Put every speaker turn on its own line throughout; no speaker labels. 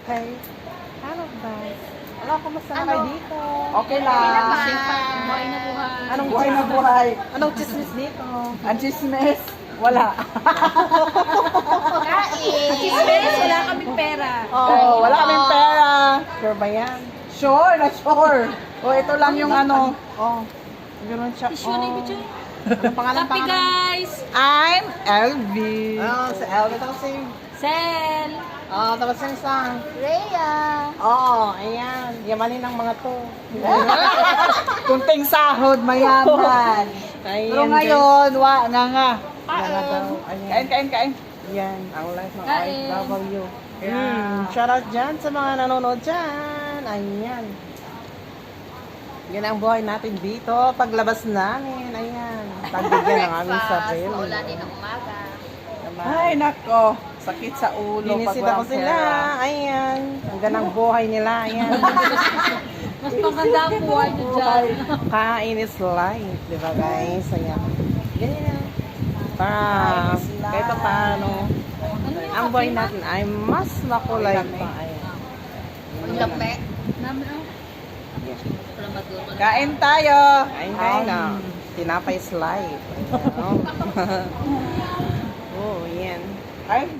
Okay. Ano ba? Wala, kumusta na
Ano?
kayo dito? Okay
Okay naman.
lang.
Buhay na buhay.
Anong buhay na buhay? Anong chismis dito? Ang chismis? Wala.
Kain. Chismis, wala kaming pera.
Oo, wala kaming pera. Sure ba yan? Sure, na sure. O, ito lang yung ano. Oh, ganoon siya.
Tissue na yung Joy.
Anong pangalan?
Happy guys!
I'm LV. Oh, si LV. Tapos si...
Sel!
Oh, tapos yung isang...
Rhea!
Oo, ayan. Yamanin ng mga to. Kunting sahod, mayaman. Pero ngayon, nga. Kain. Yan, ang life ng
Kain.
OFW. Shout out dyan sa mga nanonood dyan. Ayan. Yan ang buhay natin dito. Paglabas namin, ayan. Pagbigyan ng aming sarili.
Maulanin ng umaga.
Ay, nako. Sakit sa ulo. Binisita ko sila. Ayan. Ang ganang buhay nila. Ayan.
Mas maganda ang buhay nyo dyan.
Kain is life. Diba guys? Ayan. Ganyan. Para kahit pa paano, ang buhay natin ay mas makulay pa. Ayan.
Ang lape. Namin ang...
Kain tayo. Kain tayo na. Tinapay is life. Ayan. Oh, yan. Kain.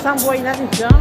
Ang buhay natin dyan.